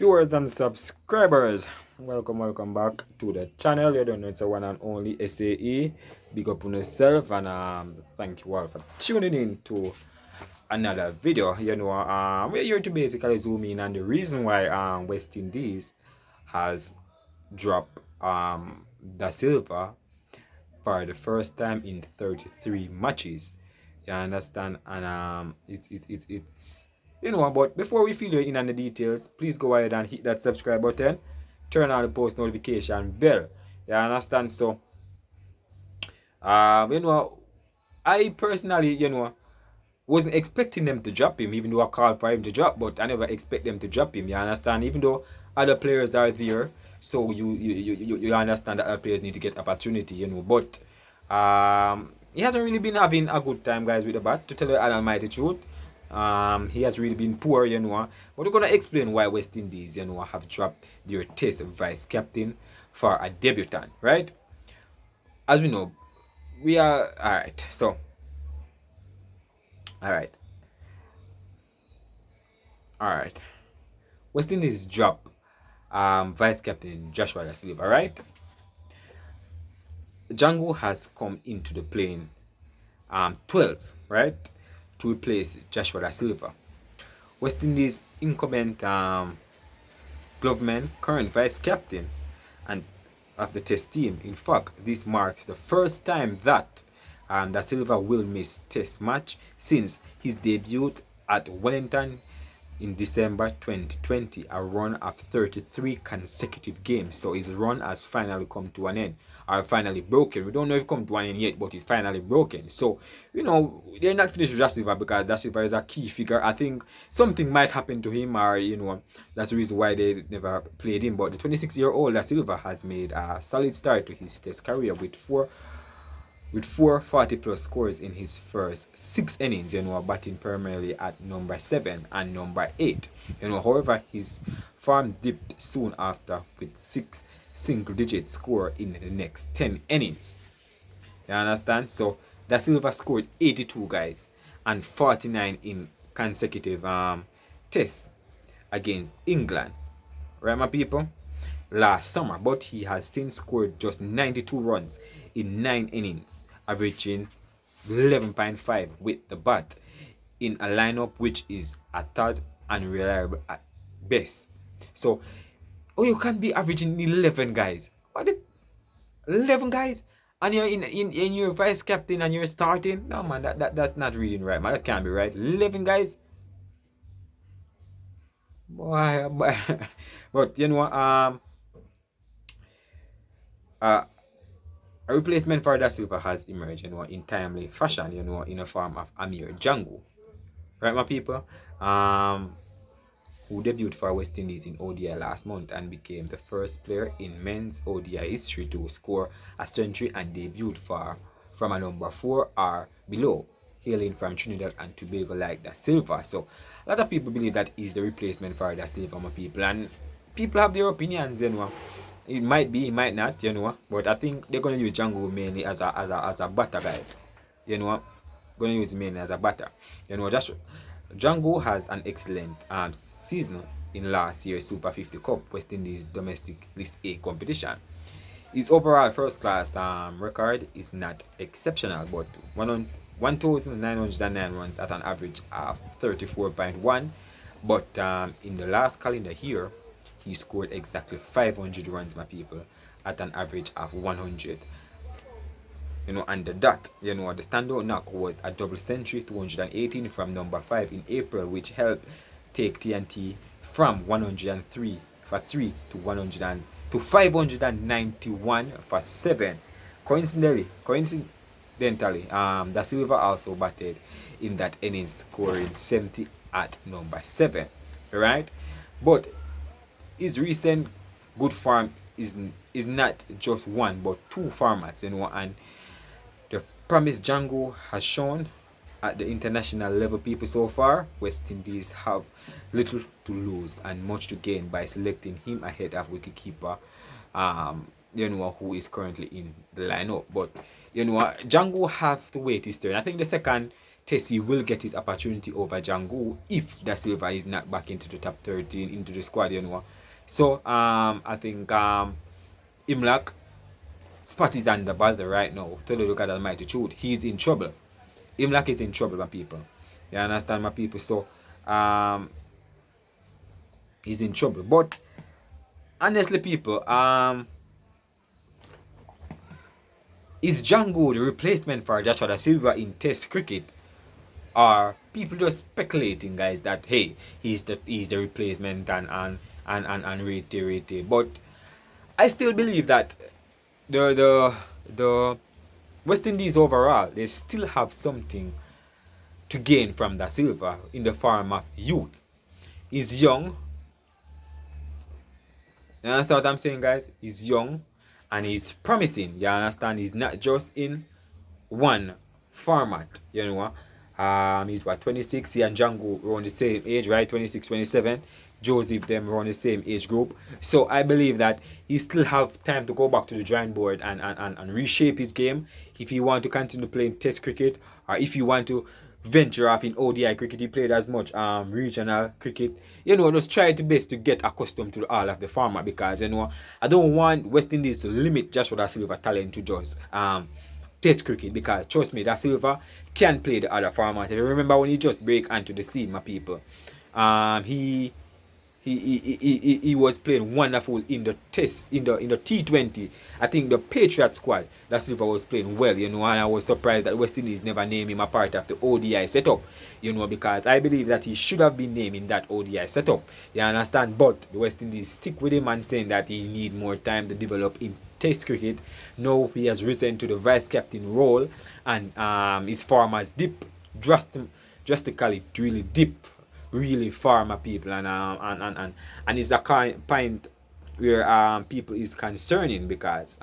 Viewers and subscribers, welcome back to the channel. You don't know it's a one and only SAE. Big up on yourself and thank you all for tuning in to another video. We're here to basically zoom in on the reason why West Indies has dropped the Silva for the first time in 33 matches. You understand? And it's but before we fill you in on the details, please go ahead and hit that subscribe button, turn on the post notification bell. You understand? So I personally, wasn't expecting them to drop him, even though I called for him to drop, but I never expect them to drop him. You understand? Even though other players are there, so you understand that other players need to get opportunity, But he hasn't really been having a good time, guys, with the bat. To tell you an almighty truth, he has really been poor, But we're gonna explain why West Indies, have dropped their Test vice captain for a debutant, right? As we know, we are all right. So, all right. All right. West Indies drop vice captain Joshua Da Silva, right? Jangoo has come into the playing 12, right, to replace Joshua Da Silva. West Indies incumbent Gloveman, current vice captain and of the Test team. In fact, this marks the first time that Da Silva will miss Test match since his debut at Wellington in December 2020, a run of 33 consecutive games. So his run has finally come to an end, or finally broken. We don't know if it come to an end yet, but it's finally broken. So, they're not finished with Da Silva because Da Silva is a key figure. I think something might happen to him, or, that's the reason why they never played him. But the 26-year-old Da Silva has made a solid start to his Test career with four 40-plus scores in his first 6 innings, batting primarily at number 7 and number 8. However, his form dipped soon after with 6 single-digit score in the next 10 innings. You understand? So, Da Silva scored 82, guys, and 49 in consecutive tests against England. Right, my people? Last summer, but he has since scored just 92 runs in 9 innings, averaging 11.5 with the bat in a lineup which is a tad unreliable at best. So, you can't be averaging 11 guys. What the 11 guys? And you're in your vice captain and you're starting? No, man, that's not reading right, man. That can't be right. 11 guys? Boy, but a replacement for Da Silva has emerged, in timely fashion, in the form of Amir Jangoo. Right, my people? Who debuted for West Indies in ODI last month and became the first player in men's ODI history to score a century and debuted from a number 4 or below, hailing from Trinidad and Tobago like Da Silva. So, a lot of people believe that he's the replacement for Da Silva, my people. And people have their opinions, It might be, it might not, but I think they're going to use Jangoo mainly as a batter, guys. Going to use him mainly as a batter. Just Jangoo has an excellent season in last year's Super 50 Cup, West Indies domestic List A competition. His overall first-class record is not exceptional, but 1,909 runs at an average of 34.1. But in the last calendar year, he scored exactly 500 runs, my people, at an average of 100. And the standout knock was a double century, 218 from number 5 in April, which helped take TNT from 103 for 3 to 591 for 7. Coincidentally, Da Silva also batted in that inning, scoring 70 at number 7. Right? But his recent good form is not just one but 2 formats, and the promise Jangoo has shown at the international level, people. So far, West Indies have little to lose and much to gain by selecting him ahead of wicketkeeper, who is currently in the lineup. But Jangoo have to wait his turn. I think the second test, he will get his opportunity over Jangoo if Da Silva is not back into the top 13, into the squad, you know. So I think Imlak spot is under bother right now. Tell you look at almighty truth. He's in trouble. Imlak is in trouble, my people. You understand, my people? So he's in trouble. But honestly, people, is Jangoo the replacement for Joshua Da Silva in Test cricket? Or people just speculating, guys, that hey, he's the replacement and rate. But I still believe that the West Indies overall, they still have something to gain from Da Silva in the form of youth. He's young. You understand what I'm saying, guys? He's young and he's promising. You understand? He's not just in one format. You know, he's what, 26. He and Jangoo around the same age, right? 26, 27. Joseph them around the same age group. So I believe that he still have time to go back to the drawing board and reshape his game if he want to continue playing Test cricket, or if you want to venture off in ODI cricket. He played as much regional cricket. You know, just try the best to get accustomed to all of the format, because you know I don't want West Indies to limit Joshua Da Silva talent to just Test cricket, because trust me, Da Silva can play the other format. If you remember when he just break onto the scene, my people, he was playing wonderful in the test, in the T20. I think the Patriot squad, Da Silva was playing well, you know, and I was surprised that West Indies never named him a part of the ODI setup, you know, because I believe that he should have been named in that ODI setup. You understand? But the West Indies stick with him and saying that he need more time to develop in Test cricket. Now he has risen to the vice captain role, and his form has dipped drastically, really deep, really far, my people, and it's a point where people is concerning, because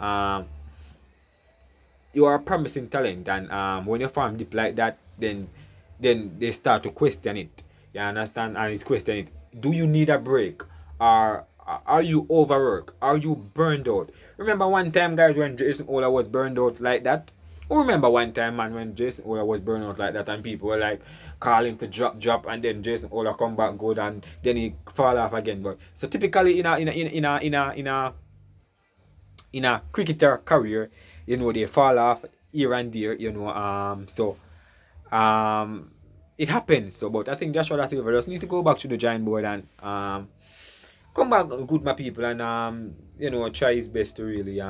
you are a promising talent, and when your farm dip like that, then they start to question it. You understand? And it's questioning it. Do you need a break, or are you overworked? Are you burned out? Remember one time, guys, when Jason Ola was burned out like that? Who remember one time, man, when Jason Ola was burned out like that, and people were like calling for drop, and then Jason Ola come back good, and then he fall off again. But so typically in a cricketer career, you know, they fall off here and there, you know. It happens. So, but I think Joshua Da Silva just need to go back to the giant board and come back good, my people, and you know, try his best to really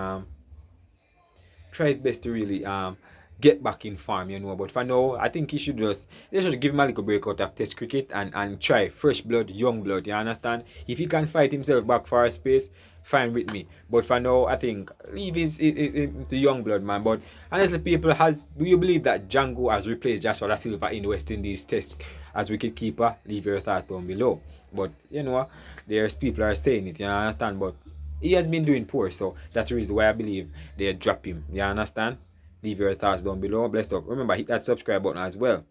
get back in form, you know. But for now, I think they should give him a little break out of Test cricket and try fresh blood, young blood. You understand? If he can fight himself back for a space, fine with me. But for now, I think leave his to young blood, man. But honestly, people, do you believe that Jangoo has replaced Joshua Da Silva in the West Indies Test as wicket keeper? Leave your thoughts down below. But you know, there's people are saying it. You understand? But he has been doing poor, so that's the reason why I believe they drop him. You understand? Leave your thoughts down below. Bless up. Remember, hit that subscribe button as well.